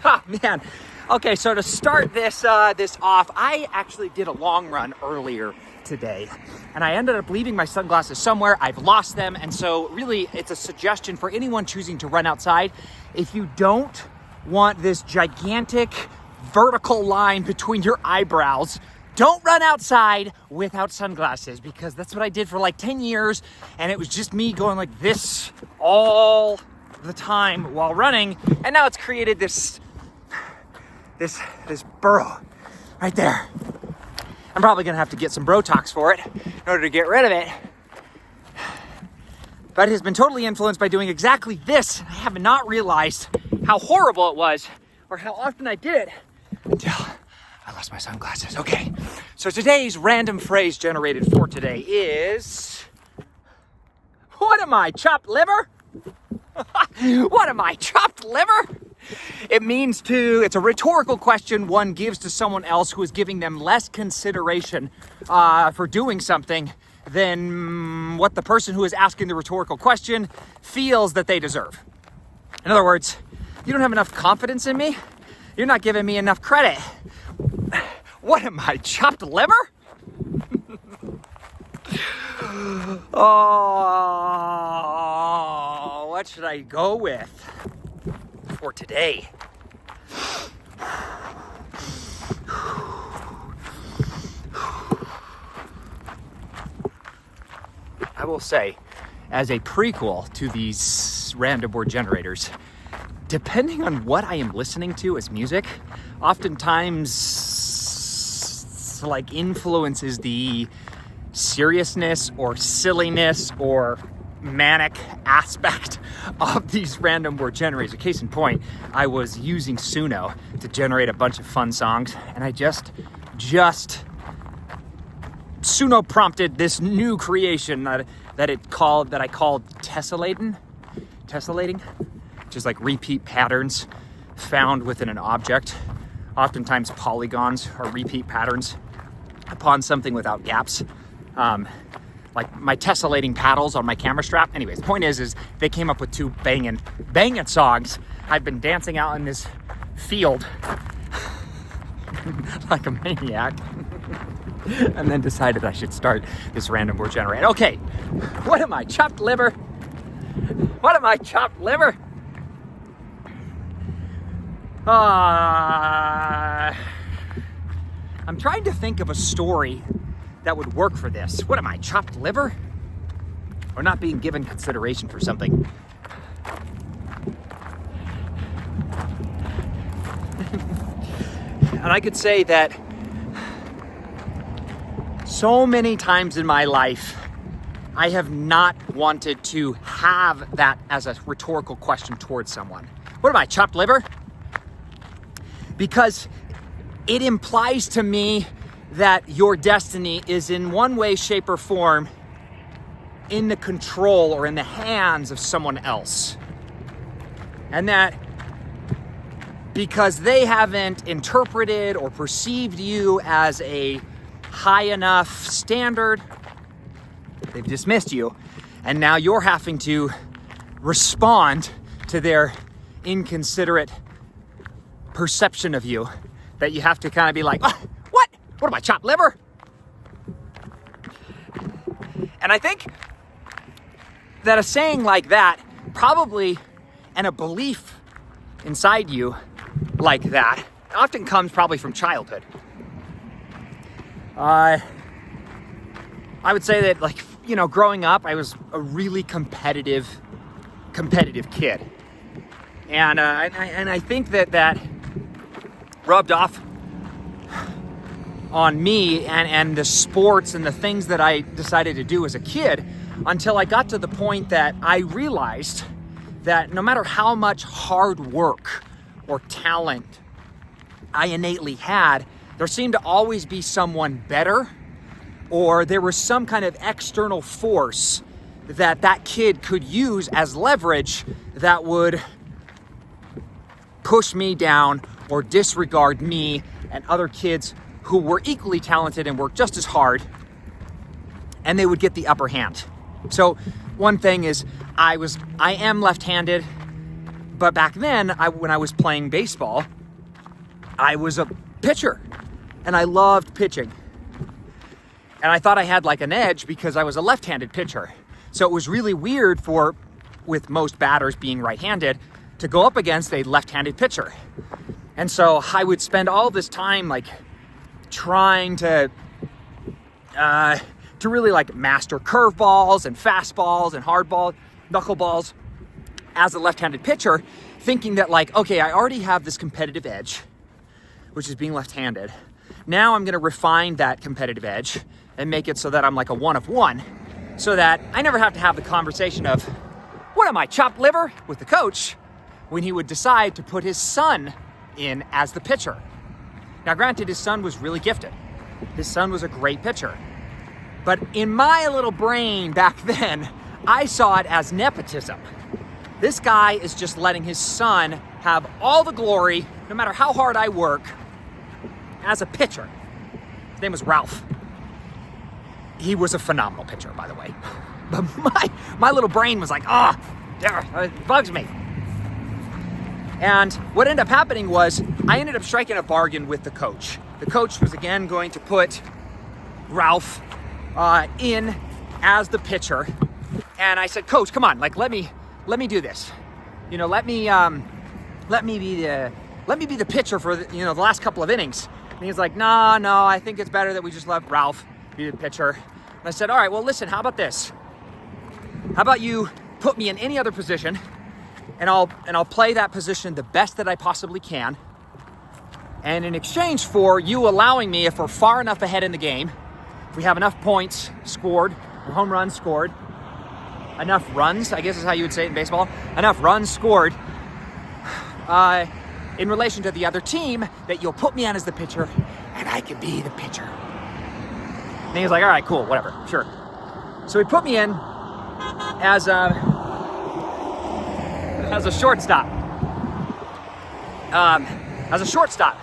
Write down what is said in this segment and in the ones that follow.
Ha, man. Okay, so to start this off, I actually did a long run earlier today, and I ended up leaving my sunglasses somewhere. I've lost them, and so really it's a suggestion for anyone choosing to run outside. If you don't want this gigantic vertical line between your eyebrows, don't run outside without sunglasses, because that's what I did for like 10 years, and it was just me going like this all the time while running, and now it's created this burrow right there. I'm probably gonna have to get some Botox for it in order to get rid of it. But it has been totally influenced by doing exactly this. I have not realized how horrible it was or how often I did it until I lost my sunglasses. Okay, so today's random phrase generated for today is, what am I, chopped liver? What am I, chopped liver? It means it's a rhetorical question one gives to someone else who is giving them less consideration for doing something than what the person who is asking the rhetorical question feels that they deserve. In other words, you don't have enough confidence in me. You're not giving me enough credit. What am I, chopped liver? Oh, what should I go with for today? I will say, as a prequel to these random word generators, depending on what I am listening to as music, oftentimes like influences the seriousness or silliness or manic aspect of these random word generators. A case in point, I was using Suno to generate a bunch of fun songs, and I just Suno prompted this new creation that I called tessellating, which is like repeat patterns found within an object. Oftentimes polygons are repeat patterns upon something without gaps. Like my tessellating paddles on my camera strap. Anyways, the point is they came up with two banging songs. I've been dancing out in this field like a maniac, and then decided I should start this random word generator. Okay, what am I, chopped liver? What am I, chopped liver? I'm trying to think of a story that would work for this. What am I, chopped liver? Or not being given consideration for something? And I could say that so many times in my life, I have not wanted to have that as a rhetorical question towards someone. What am I, chopped liver? Because it implies to me that your destiny is in one way, shape, or form in the control or in the hands of someone else. And that because they haven't interpreted or perceived you as a high enough standard, they've dismissed you. And now you're having to respond to their inconsiderate perception of you, that you have to kind of be like, oh, what am I, chopped liver? And I think that a saying like that probably, and a belief inside you like that, often comes probably from childhood. I would say that, like, you know, growing up, I was a really competitive kid. And I think that rubbed off on me and the sports and the things that I decided to do as a kid, until I got to the point that I realized that no matter how much hard work or talent I innately had, there seemed to always be someone better, or there was some kind of external force that kid could use as leverage that would push me down or disregard me and other kids who were equally talented and worked just as hard, and they would get the upper hand. So one thing is I am left-handed, But back then, when I was playing baseball, I was a pitcher and I loved pitching. And I thought I had like an edge because I was a left-handed pitcher. So it was really weird with most batters being right-handed, to go up against a left-handed pitcher. And so I would spend all this time like trying to really like master curveballs and fastballs and hardball, knuckleballs as a left-handed pitcher, thinking that like, okay, I already have this competitive edge, which is being left-handed. Now I'm gonna refine that competitive edge and make it so that I'm like a 1 of 1, so that I never have to have the conversation of, what am I, chopped liver, with the coach, when he would decide to put his son in as the pitcher. Now granted, his son was really gifted. His son was a great pitcher. But in my little brain back then, I saw it as nepotism. This guy is just letting his son have all the glory, no matter how hard I work, as a pitcher. His name was Ralph. He was a phenomenal pitcher, by the way. But my little brain was like, it bugs me. And what ended up happening was I ended up striking a bargain with the coach. The coach was again going to put Ralph in as the pitcher. And I said, Coach, come on, like let me do this. You know, let me be the pitcher for the last couple of innings. And he's like, no, I think it's better that we just let Ralph be the pitcher. And I said, all right, well, listen, how about this? How about you put me in any other position, and I'll play that position the best that I possibly can. And in exchange for you allowing me, if we're far enough ahead in the game, if we have enough points scored, or home runs scored, enough runs, I guess is how you would say it in baseball, enough runs scored in relation to the other team, that you'll put me on as the pitcher and I can be the pitcher. And he was like, all right, cool, whatever, sure. So he put me in as a shortstop. As a shortstop,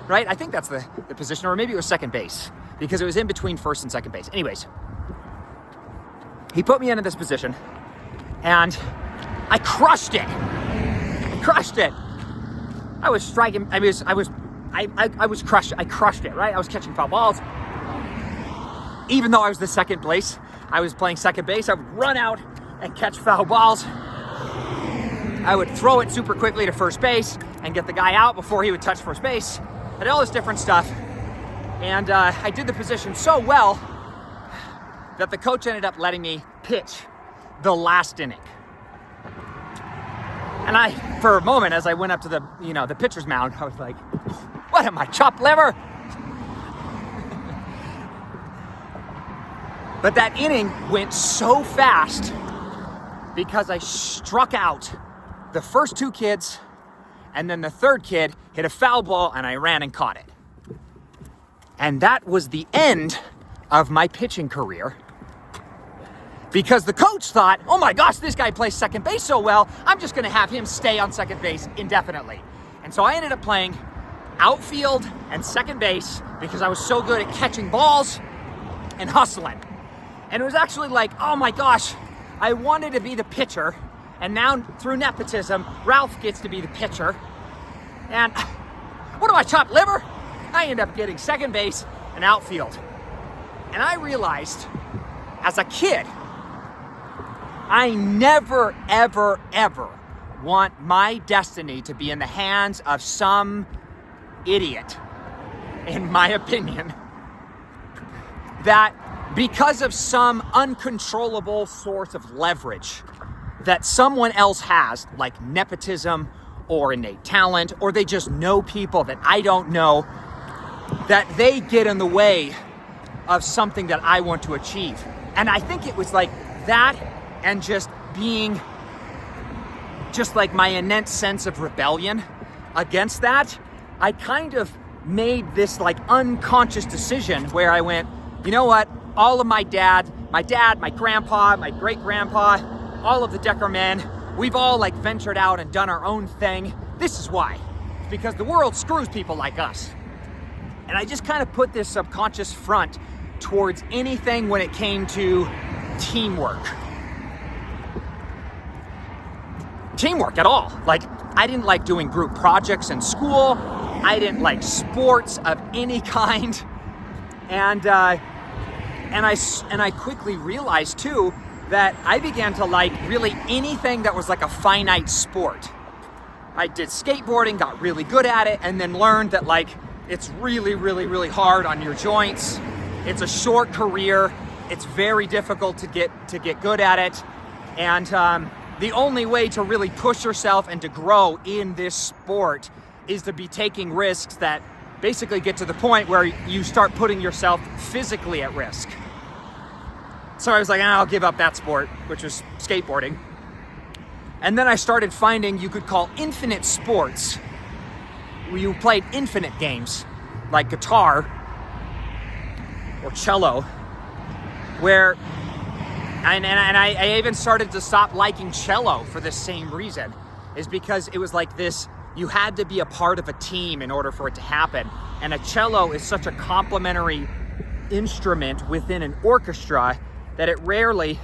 right? I think that's the position, or maybe it was second base, because it was in between first and second base. Anyways, he put me into this position, and I crushed it. I was striking. I crushed it, right? I was catching foul balls. Even though I was the second base, I was playing second base. I would run out and catch foul balls. I would throw it super quickly to first base and get the guy out before he would touch first base. I did all this different stuff. And I did the position so well that the coach ended up letting me pitch the last inning. And I, for a moment, as I went up to the pitcher's mound, I was like, what am I, chopped liver? But that inning went so fast because I struck out the first two kids, and then the third kid hit a foul ball and I ran and caught it. And that was the end of my pitching career, because the coach thought, oh my gosh, this guy plays second base so well, I'm just gonna have him stay on second base indefinitely. And so I ended up playing outfield and second base because I was so good at catching balls and hustling. And it was actually like, oh my gosh, I wanted to be the pitcher, and now through nepotism, Ralph gets to be the pitcher. And what do I, chop liver? I end up getting second base and outfield. And I realized as a kid, I never, ever, ever want my destiny to be in the hands of some idiot, in my opinion, that because of some uncontrollable source of leverage that someone else has, like nepotism or innate talent, or they just know people that I don't know, that they get in the way of something that I want to achieve. And I think it was like that, and just being just like my innate sense of rebellion against that, I kind of made this like unconscious decision where I went, you know what, all of my dad, my grandpa, my great-grandpa, all of the Decker men, we've all like ventured out and done our own thing. This is why. It's because the world screws people like us. And I just kind of put this subconscious front towards anything when it came to teamwork. Teamwork at all. Like, I didn't like doing group projects in school. I didn't like sports of any kind. And I quickly realized too that I began to like really anything that was like a finite sport. I did skateboarding, got really good at it, and then learned that like it's really, really, really hard on your joints. It's a short career. It's very difficult to get good at it. And the only way to really push yourself and to grow in this sport is to be taking risks that basically get to the point where you start putting yourself physically at risk. So I was like, I'll give up that sport, which was skateboarding. And then I started finding you could call infinite sports, where you played infinite games, like guitar or cello, where, and I even started to stop liking cello for the same reason, is because it was like this, you had to be a part of a team in order for it to happen. And a cello is such a complementary instrument within an orchestra that it rarely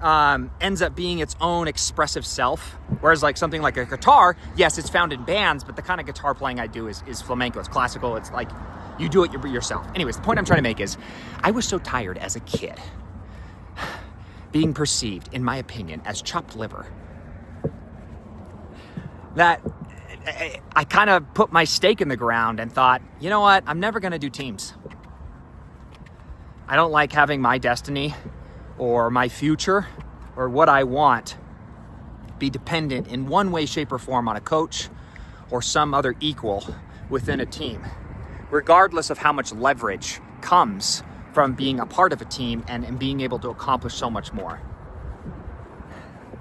ends up being its own expressive self. Whereas like something like a guitar, yes, it's found in bands, but the kind of guitar playing I do is flamenco. It's classical. It's like you do it yourself. Anyways, the point I'm trying to make is I was so tired as a kid being perceived, in my opinion, as chopped liver that I kind of put my stake in the ground and thought, you know what? I'm never going to do teams. I don't like having my destiny or my future or what I want be dependent in one way, shape, or form on a coach or some other equal within a team, regardless of how much leverage comes from being a part of a team and being able to accomplish so much more.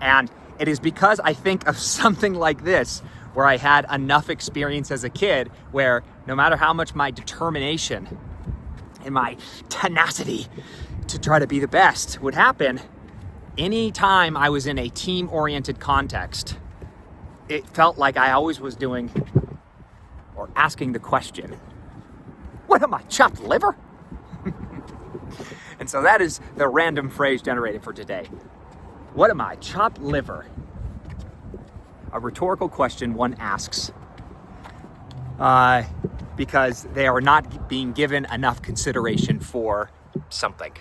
And it is because I think of something like this, where I had enough experience as a kid where no matter how much my determination and my tenacity to try to be the best would happen, anytime I was in a team-oriented context, it felt like I always was doing or asking the question, what am I, chopped liver? And so that is the random phrase generated for today. What am I, chopped liver? A rhetorical question one asks because they are not being given enough consideration for something.